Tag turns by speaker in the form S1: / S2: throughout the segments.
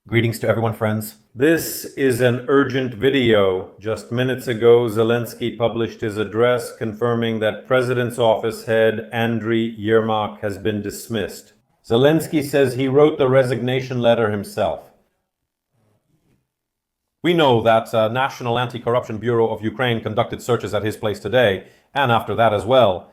S1: Greetings to everyone, friends. This is an urgent video. Just minutes ago, Zelensky published his address confirming that President's office head Andriy Yermak has been dismissed. Zelensky says he wrote the resignation letter himself. We know that National Anti-Corruption Bureau of Ukraine conducted searches at his place today, and after that as well.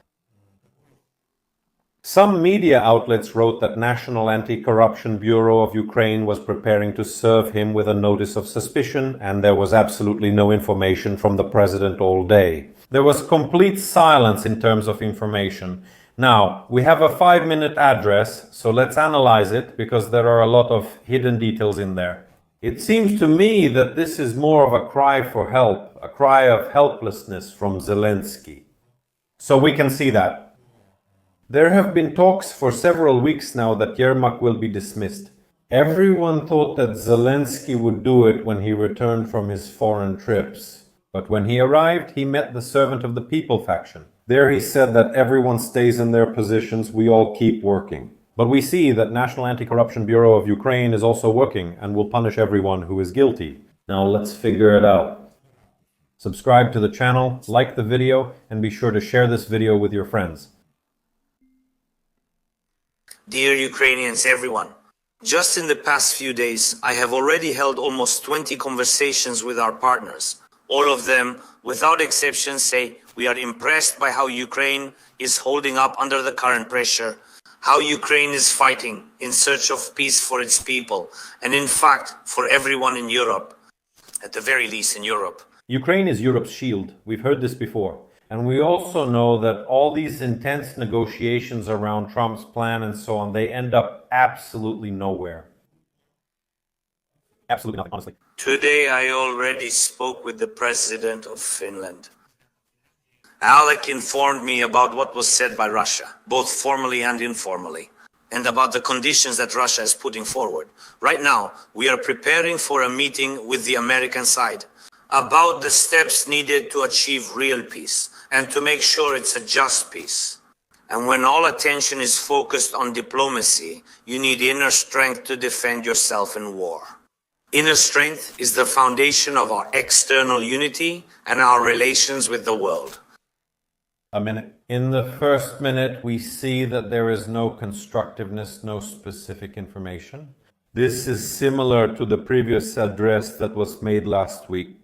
S1: Some media outlets wrote that National Anti-Corruption Bureau of Ukraine was preparing to serve him with a notice of suspicion, and there was absolutely no information from the president all day. There was complete silence in terms of information. Now, we have a 5-minute address, so let's analyze it, because there are a lot of hidden details in there. It seems to me that this is more of a cry for help, a cry of helplessness from Zelensky. So we can see that. There have been talks for several weeks now that Yermak will be dismissed. Everyone thought that Zelensky would do it when he returned from his foreign trips. But when he arrived, he met the servant of the people faction. There he said that everyone stays in their positions, we all keep working. But we see that National Anti-Corruption Bureau of Ukraine is also working and will punish everyone who is guilty. Now let's figure it out. Subscribe to the channel, like the video, and be sure to share this video with your friends.
S2: Dear Ukrainians, everyone, just in the past few days, I have already held almost 20 conversations with our partners. All of them, without exception, say we are impressed by how Ukraine is holding up under the current pressure, how Ukraine is fighting in search of peace for its people, and in fact, for everyone in Europe, at the very least in Europe.
S1: Ukraine is Europe's shield. We've heard this before. And we also know that all these intense negotiations around Trump's plan and so on, they end up absolutely nowhere. Absolutely nothing, honestly.
S2: Today I already spoke with the president of Finland. Alec informed me about what was said by Russia, both formally and informally, and about the conditions that Russia is putting forward. Right now, we are preparing for a meeting with the American side about the steps needed to achieve real peace and to make sure it's a just peace. And when all attention is focused on diplomacy, you need inner strength to defend yourself in war. Inner strength is the foundation of our external unity and our relations with the world.
S1: A minute. In the first minute, we see that there is no constructiveness, no specific information. This is similar to the previous address that was made last week.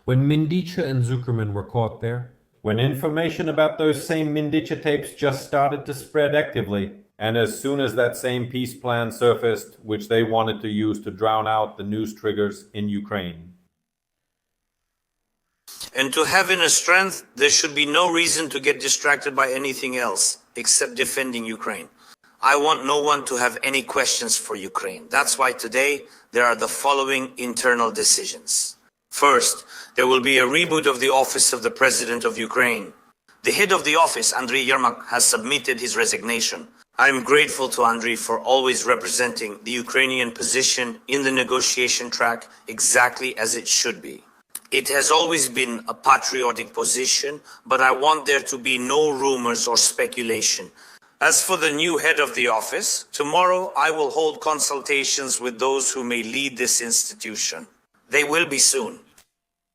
S1: When Mindicha and Zuckerman were caught there, when information about those same Mindicha tapes just started to spread actively, and as soon as that same peace plan surfaced, which they wanted to use to drown out the news triggers in Ukraine.
S2: And to have inner strength, there should be no reason to get distracted by anything else except defending Ukraine. I want no one to have any questions for Ukraine. That's why today there are the following internal decisions. First, there will be a reboot of the office of the President of Ukraine. The head of the office, Andriy Yermak, has submitted his resignation. I am grateful to Andriy for always representing the Ukrainian position in the negotiation track exactly as it should be. It has always been a patriotic position, but I want there to be no rumors or speculation. As for the new head of the office, tomorrow I will hold consultations with those who may lead this institution. They will be soon.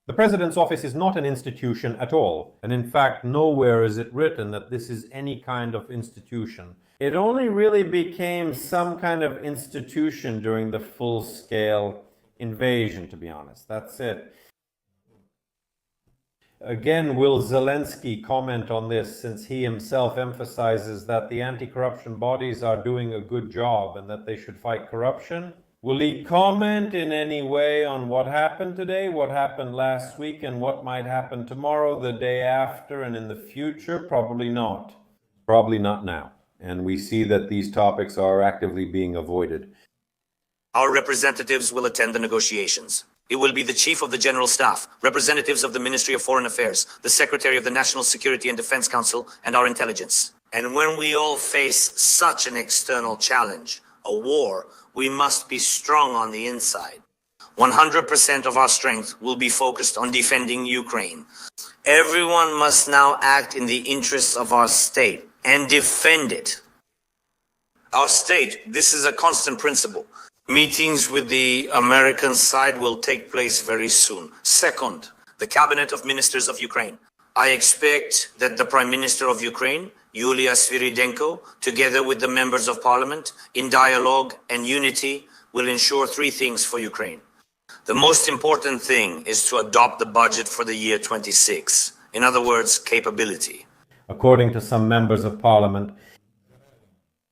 S1: The President's office is not an institution at all, and in fact nowhere is it written that this is any kind of institution. It only really became some kind of institution during the full-scale invasion, to be honest. That's it. Again, will Zelensky comment on this, since he himself emphasizes that the anti-corruption bodies are doing a good job and that they should fight corruption? Will he comment in any way on what happened today, what happened last week, and what might happen tomorrow, the day after, and in the future? Probably not. Probably not now. And we see that these topics are actively being avoided.
S2: Our representatives will attend the negotiations. It will be the Chief of the General Staff, representatives of the Ministry of Foreign Affairs, the Secretary of the National Security and Defense Council, and our intelligence. And when we all face such an external challenge, a war, we must be strong on the inside. 100% of our strength will be focused on defending Ukraine. Everyone must now act in the interests of our state and defend it. Our state, this is a constant principle. Meetings with the American side will take place very soon. Second, the Cabinet of Ministers of Ukraine. I expect that the Prime Minister of Ukraine, Yulia Sviridenko, together with the members of parliament, in dialogue and unity, will ensure three things for Ukraine. The most important thing is to adopt the budget for the year 26. In other words, capability.
S1: According to some members of parliament,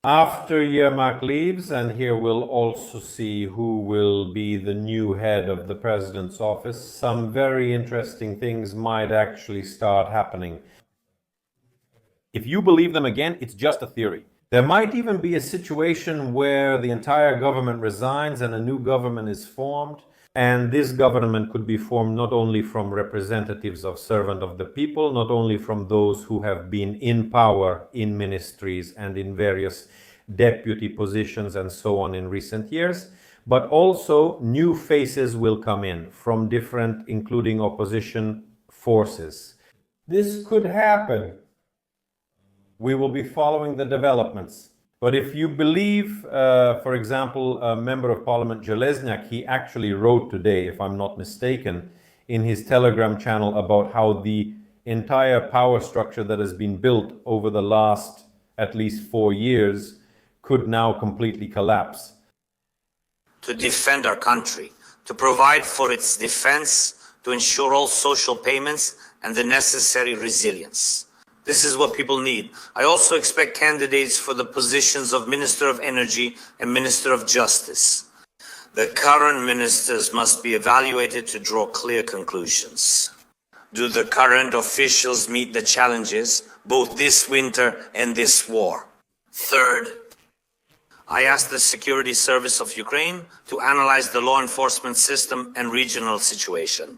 S1: after Yermak leaves, and here we'll also see who will be the new head of the president's office, some very interesting things might actually start happening. If you believe them again, it's just a theory. There might even be a situation where the entire government resigns and a new government is formed, and this government could be formed not only from representatives of servant of the people, not only from those who have been in power in ministries and in various deputy positions and so on in recent years, but also new faces will come in from different, including opposition forces. This could happen. We will be following the developments. But if you believe, for example, a member of parliament, Zelensky, he actually wrote today, if I'm not mistaken, in his Telegram channel about how the entire power structure that has been built over the last at least 4 years could now completely collapse.
S2: To defend our country, to provide for its defense, to ensure all social payments and the necessary resilience. This is what people need. I also expect candidates for the positions of Minister of Energy and Minister of Justice. The current ministers must be evaluated to draw clear conclusions. Do the current officials meet the challenges, both this winter and this war? Third, I asked the Security Service of Ukraine to analyze the law enforcement system and regional situation.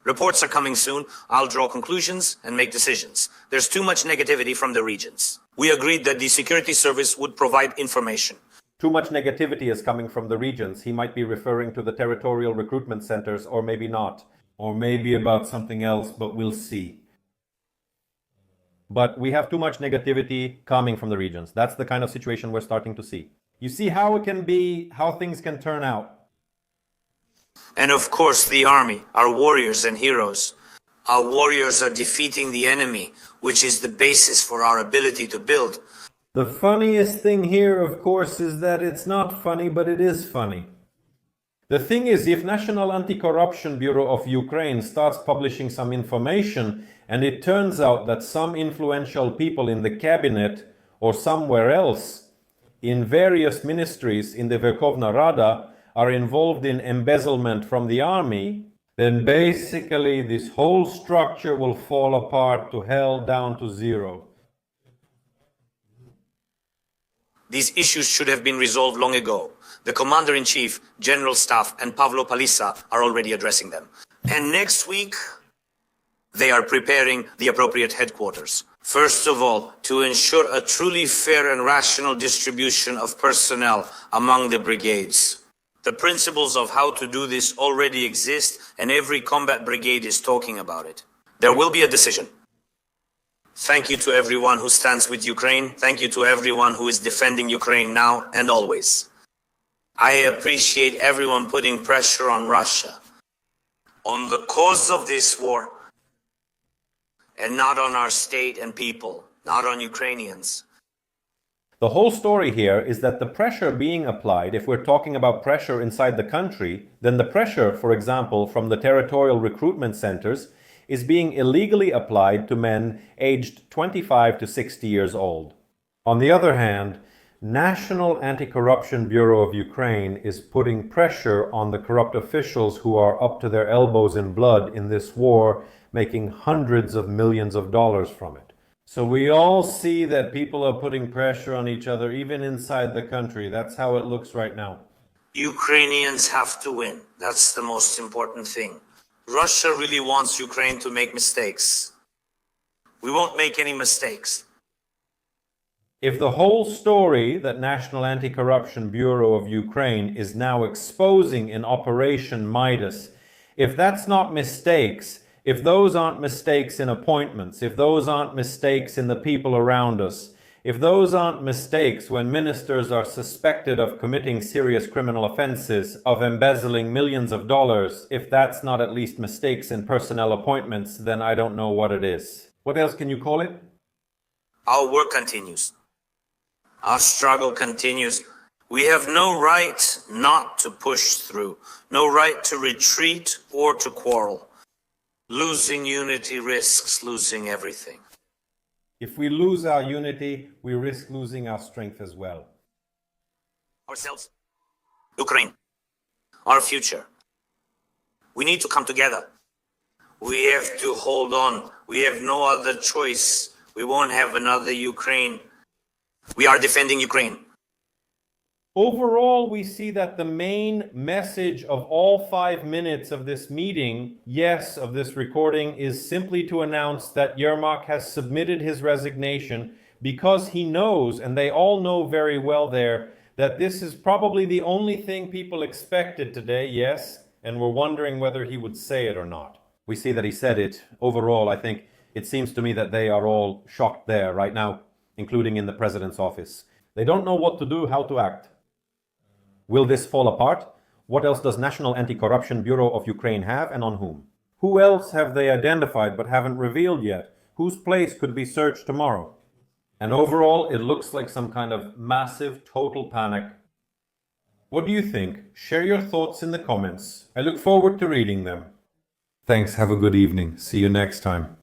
S2: Reports are coming soon. I'll draw conclusions and make decisions. There's too much negativity from the regions. We agreed that the security service would provide information.
S1: Too much negativity is coming from the regions. He might be referring to the territorial recruitment centers, or maybe not. Or maybe about something else, but we'll see. But we have too much negativity coming from the regions. That's the kind of situation we're starting to see. You see how it can be, how things can turn out.
S2: And of course, the army, our warriors and heroes. Our warriors are defeating the enemy, which is the basis for our ability to build.
S1: The funniest thing here, of course, is that it's not funny, but it is funny. The thing is, if National Anti-Corruption Bureau of Ukraine starts publishing some information, and it turns out that some influential people in the cabinet or somewhere else in various ministries in the Verkhovna Rada are involved in embezzlement from the army, then basically this whole structure will fall apart to hell, down to zero.
S2: These issues should have been resolved long ago. The Commander-in-Chief, General Staff, and Pavlo Palisa are already addressing them. And next week, they are preparing the appropriate headquarters. First of all, to ensure a truly fair and rational distribution of personnel among the brigades. The principles of how to do this already exist, and every combat brigade is talking about it. There will be a decision. Thank you to everyone who stands with Ukraine. Thank you to everyone who is defending Ukraine now and always. I appreciate everyone putting pressure on Russia, on the cause of this war, and not on our state and people, not on Ukrainians.
S1: The whole story here is that the pressure being applied, if we're talking about pressure inside the country, then the pressure, for example, from the territorial recruitment centers is being illegally applied to men aged 25 to 60 years old. On the other hand, National Anti-Corruption Bureau of Ukraine is putting pressure on the corrupt officials who are up to their elbows in blood in this war, making hundreds of millions of dollars from it. So we all see that people are putting pressure on each other, even inside the country. That's how it looks right now.
S2: Ukrainians have to win. That's the most important thing. Russia really wants Ukraine to make mistakes. We won't make any mistakes.
S1: If the whole story that National Anti-Corruption Bureau of Ukraine is now exposing in Operation Midas, if that's not mistakes, if those aren't mistakes in appointments, if those aren't mistakes in the people around us, If those aren't mistakes when ministers are suspected of committing serious criminal offenses, of embezzling millions of dollars, if that's not at least mistakes in personnel appointments, then I don't know what it is. What else can you call it?
S2: Our work continues. Our struggle continues. We have no right not to push through, no right to retreat or to quarrel. Losing unity risks losing everything.
S1: If we lose our unity, we risk losing our strength as well.
S2: Ourselves, Ukraine, our future. We need to come together. We have to hold on. We have no other choice. We won't have another Ukraine. We are defending Ukraine.
S1: Overall, we see that the main message of all 5 minutes of this meeting, yes, of this recording, is simply to announce that Yermak has submitted his resignation because he knows, and they all know very well there, that this is probably the only thing people expected today, yes, and were wondering whether he would say it or not. We see that he said it. Overall, I think it seems to me that they are all shocked there right now, including in the president's office. They don't know what to do, how to act. Will this fall apart? What else does National Anti-Corruption Bureau of Ukraine have, and on whom? Who else have they identified but haven't revealed yet? Whose place could be searched tomorrow? And overall, it looks like some kind of massive, total panic. What do you think? Share your thoughts in the comments. I look forward to reading them. Thanks, have a good evening. See you next time.